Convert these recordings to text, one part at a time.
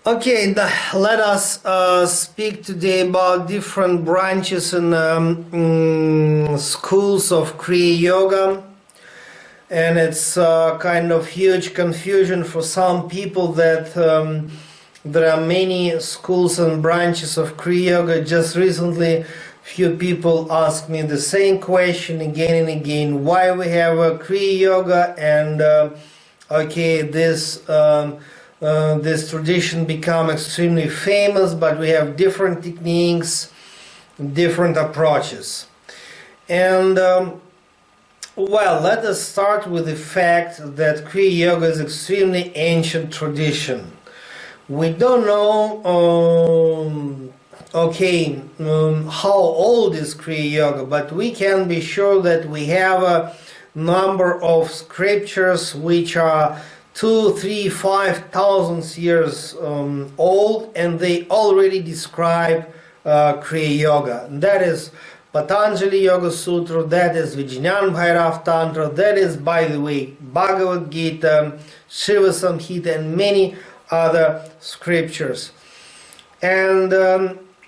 Okay, let us speak today about different branches and schools of Kriya Yoga. And it's kind of huge confusion for some people that there are many schools and branches of Kriya Yoga. Just recently, few people asked me the same question again and again: why we have a Kriya Yoga, and okay, this tradition become extremely famous, but we have different techniques, different approaches. And well, let us start with the fact that Kriya Yoga is extremely ancient tradition. We don't know how old is Kriya Yoga, but we can be sure that we have a number of scriptures which are 2, 3, 5,000 years old, and they already describe Kriya Yoga. That is Patanjali Yoga Sutra, that is Vijñāna Bhairav Tantra, that is, by the way, Bhagavad Gita, Shiva Samhita, and many other scriptures. And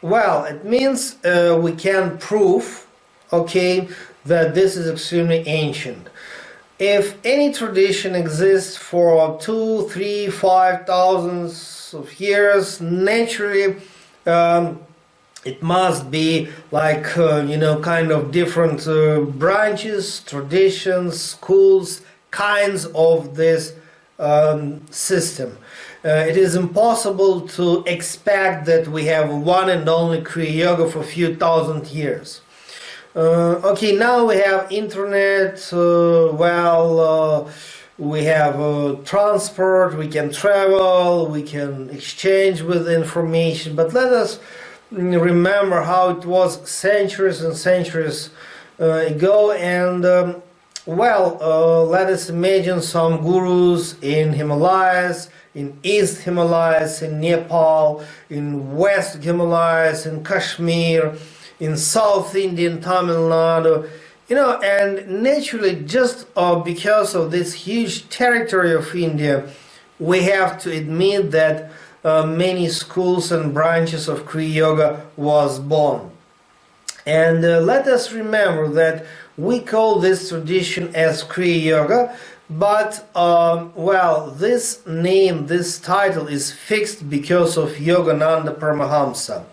well, it means we can prove, okay, that this is extremely ancient. If any tradition exists for 2, 3, 5,000 of years, naturally it must be like, kind of different branches, traditions, schools, kinds of this system. It is impossible to expect that we have one and only Kriya Yoga for a few thousand years. Okay, now we have internet, we have transport, we can travel, we can exchange with information, but let us remember how it was centuries and centuries ago. And let us imagine some gurus in Himalayas, in East Himalayas, in Nepal, in West Himalayas, in Kashmir, in South Indian Tamil Nadu, and naturally, just because of this huge territory of India, we have to admit that many schools and branches of Kriya Yoga was born. And let us remember that we call this tradition as Kriya Yoga, but this name, this title is fixed because of Yogananda Paramahamsa.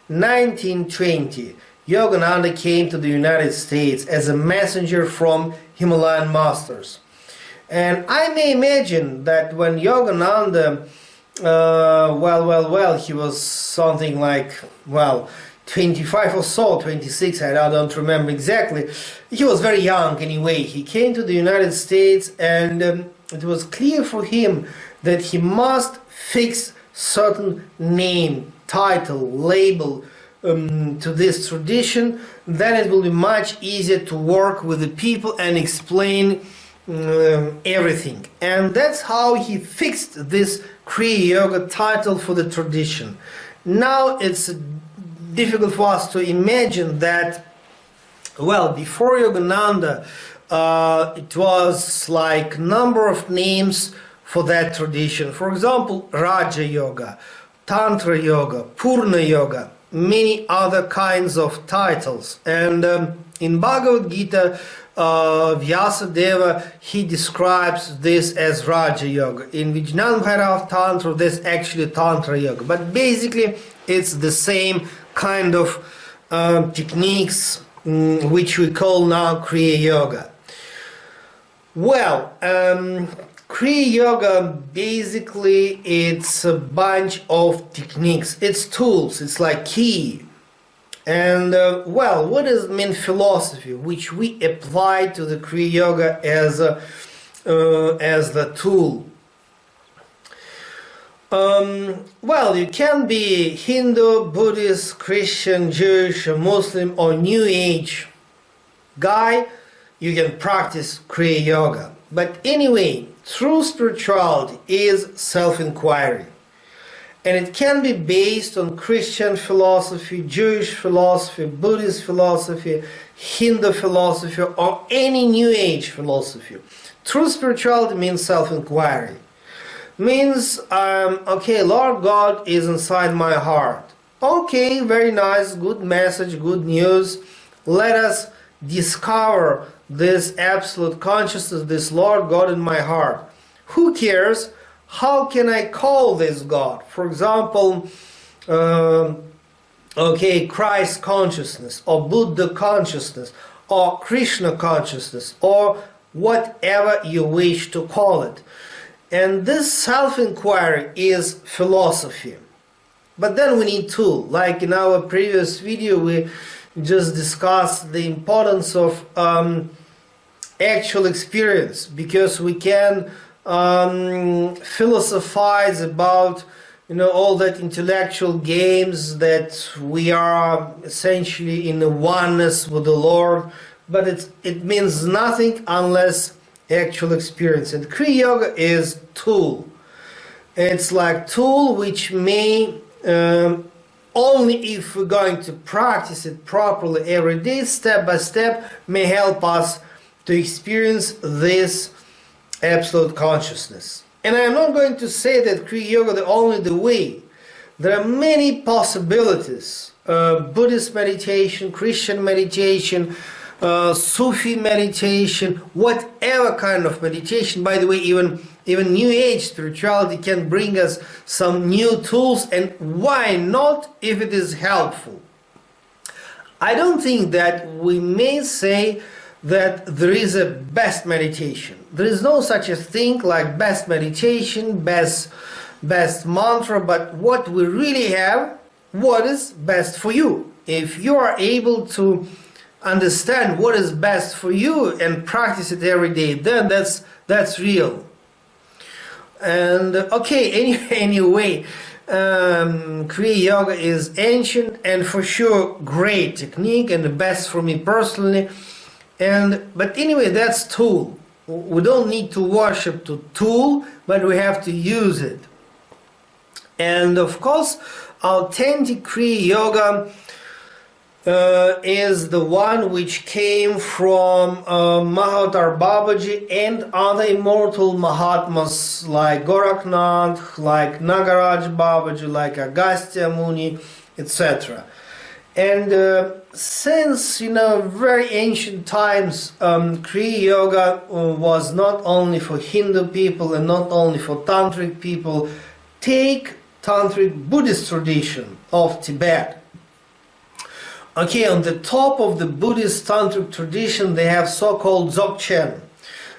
1920, Yogananda came to the United States as a messenger from Himalayan masters. And I may imagine that when Yogananda, he was something like, 25 or so, 26, I don't remember exactly. He was very young anyway. He came to the United States, and it was clear for him that he must fix certain name, title, label to this tradition. Then it will be much easier to work with the people and explain everything. And that's how he fixed this Kriya Yoga title for the tradition. Now it's difficult for us to imagine that, before Yogananda, it was like number of names for that tradition. For example, Raja Yoga, Tantra Yoga, Purna Yoga, many other kinds of titles. And in Bhagavad Gita, Vyasadeva, he describes this as Raja Yoga. In Vijñāna Bhairav Tantra, this actually Tantra Yoga. But basically, it's the same kind of techniques which we call now Kriya Yoga. Kriya Yoga, basically, it's a bunch of techniques. It's tools. It's like key. And, what does it mean philosophy, which we apply to the Kriya Yoga as the tool? You can be Hindu, Buddhist, Christian, Jewish, Muslim, or New Age guy. You can practice Kriya Yoga. But anyway, true spirituality is self-inquiry. And it can be based on Christian philosophy, Jewish philosophy, Buddhist philosophy, Hindu philosophy, or any New Age philosophy. True spirituality means self-inquiry. means, okay, Lord God is inside my heart. Okay, very nice, good message, good news. Let us discover this absolute consciousness, this Lord God in my heart. Who cares? How can I call this God? For example, okay, Christ consciousness, or Buddha consciousness, or Krishna consciousness, or whatever you wish to call it. And this self-inquiry is philosophy. But then we need tool. Like in our previous video, we just discussed the importance of actual experience, because we can philosophize about, you know, all that intellectual games that we are essentially in a oneness with the Lord, but it means nothing unless actual experience. And Kriya Yoga is tool. It's like tool which may only if we're going to practice it properly every day, step by step, may help us to experience this absolute consciousness. And I'm not going to say that Kriya Yoga is only the way. There are many possibilities. Buddhist meditation, Christian meditation, Sufi meditation, whatever kind of meditation. By the way, even New Age spirituality can bring us some new tools, and why not if it is helpful? I don't think that we may say that there is a best meditation. There is no such a thing like best meditation, best mantra, but what we really have, what is best for you. If you are able to understand what is best for you and practice it every day, then that's real. And okay, anyway, Kriya Yoga is ancient and for sure great technique and the best for me personally. But anyway, that's tool. We don't need to worship the tool, but we have to use it. And of course, authentic Kriya Yoga is the one which came from Mahavtar Babaji and other immortal Mahatmas like Goraknath, like Nagaraj Babaji, like Agastya Muni, etc. And since, you know, very ancient times, Kriya Yoga was not only for Hindu people and not only for Tantric people. Take Tantric Buddhist tradition of Tibet. Okay, on the top of the Buddhist Tantric tradition, they have so-called Dzogchen.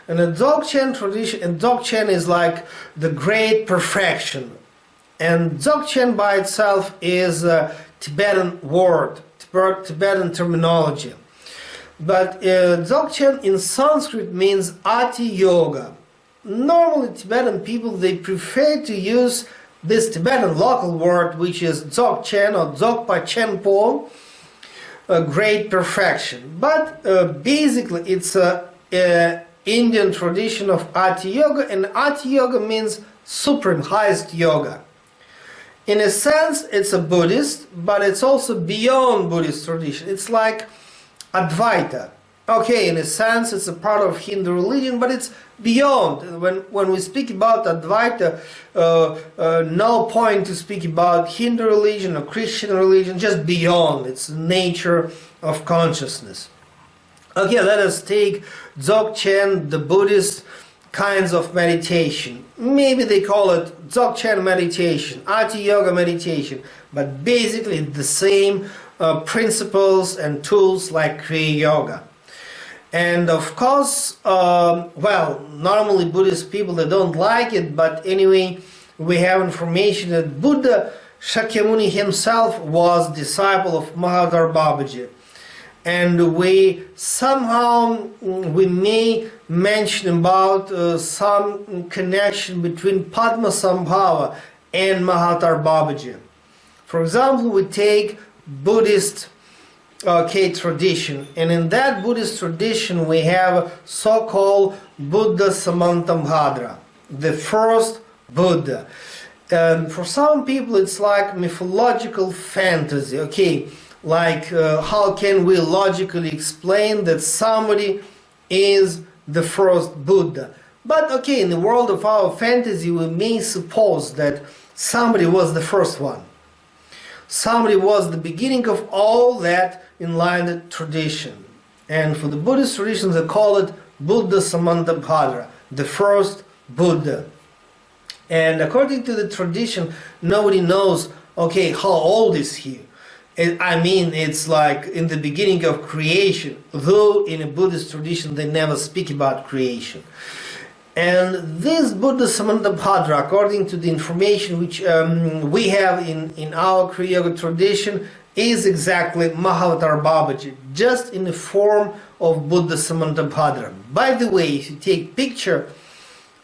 And the Dzogchen tradition, and Dzogchen is like the great perfection. And Dzogchen by itself is a Tibetan word, Tibetan terminology. But Dzogchen in Sanskrit means Ati Yoga. Normally Tibetan people, they prefer to use this Tibetan local word, which is Dzogchen or Dzogpa Chenpo, a great perfection. But basically it's a Indian tradition of Ati Yoga, and Ati Yoga means supreme, highest yoga. In a sense, it's a Buddhist, but it's also beyond Buddhist tradition. It's like Advaita. Okay, in a sense, it's a part of Hindu religion, but it's beyond. When we speak about Advaita, no point to speak about Hindu religion or Christian religion, just beyond. It's the nature of consciousness. Okay, let us take Dzogchen, the Buddhist kinds of meditation. Maybe they call it Dzogchen meditation, Ati Yoga meditation, but basically the same principles and tools like Kriya Yoga. And of course, well, normally Buddhist people, they don't like it, but anyway, we have information that Buddha Shakyamuni himself was disciple of Mahavtar Babaji. And we somehow, we may mention about some connection between Padmasambhava and Mahavtar Babaji. For example, we take Buddhist tradition, and in that Buddhist tradition we have so-called Buddha Samantabhadra, the first Buddha. For some people it's like mythological fantasy, okay, like how can we logically explain that somebody is the first Buddha? But okay, in the world of our fantasy, we may suppose that somebody was the first one. Somebody was the beginning of all that enlightened tradition. And for the Buddhist tradition, they call it Buddha Samantabhadra, the first Buddha. And according to the tradition, nobody knows, okay, how old is he? I mean, it's like in the beginning of creation, though in a Buddhist tradition they never speak about creation. And this Buddha Samantabhadra, according to the information which we have in our Kriya Yoga tradition, is exactly Mahavatar Babaji, just in the form of Buddha Samantabhadra. By the way, if you take picture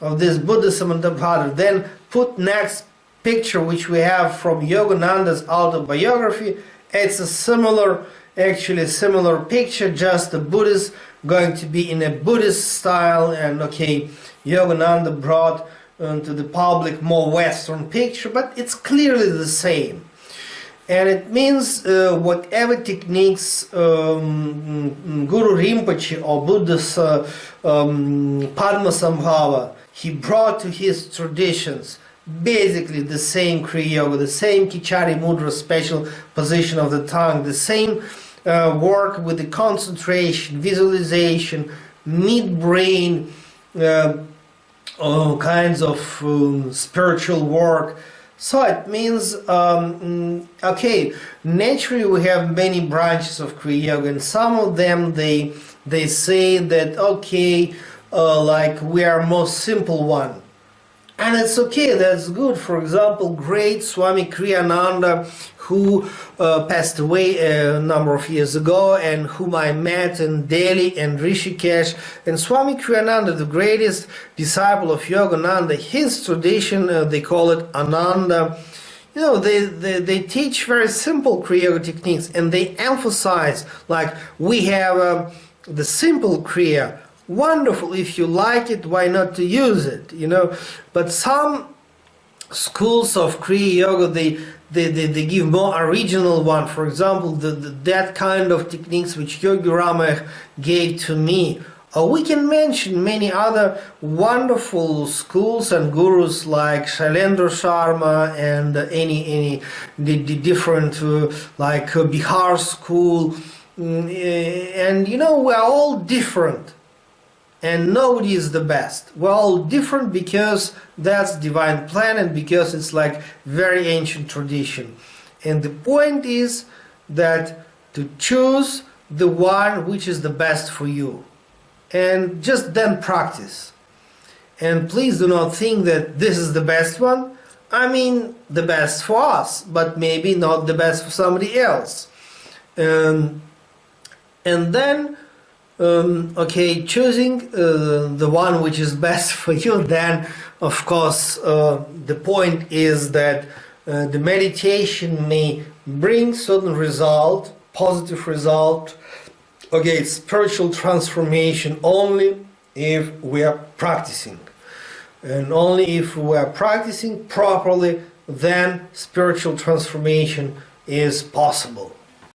of this Buddha Samantabhadra, then put next picture which we have from Yogananda's autobiography. It's a similar picture, just the Buddhist going to be in a Buddhist style, and okay, Yogananda brought to the public more Western picture, but it's clearly the same. And it means whatever techniques Guru Rinpoche or Buddha's Padmasambhava he brought to his traditions, basically the same Kriya Yoga, the same Kichari Mudra, special position of the tongue, the same work with the concentration, visualization, mid-brain, all kinds of spiritual work. So it means, okay, naturally we have many branches of Kriya Yoga, and some of them they say that, okay, like we are most simple one. And it's okay, that's good. For example, great Swami Kriyananda, who passed away a number of years ago, and whom I met in Delhi and Rishikesh. And Swami Kriyananda, the greatest disciple of Yogananda, his tradition, they call it Ananda. You know, they teach very simple Kriya Yoga techniques, and they emphasize, like, we have the simple Kriya. Wonderful, if you like it, why not to use it, you know? But some schools of Kriya Yoga, they give more original one. For example, that kind of techniques which Yogi Rama gave to me. We can mention many other wonderful schools and gurus like Shailendra Sharma and the different like Bihar school. And you know, we're all different. And nobody is the best. We're all different because that's divine plan and because it's like very ancient tradition. And the point is that to choose the one which is the best for you. And just then practice. And please do not think that this is the best one. I mean, the best for us, but maybe not the best for somebody else. And then okay, choosing the one which is best for you, then of course the point is that the meditation may bring certain result, positive result, okay, spiritual transformation only if we are practicing. And only if we are practicing properly, then spiritual transformation is possible.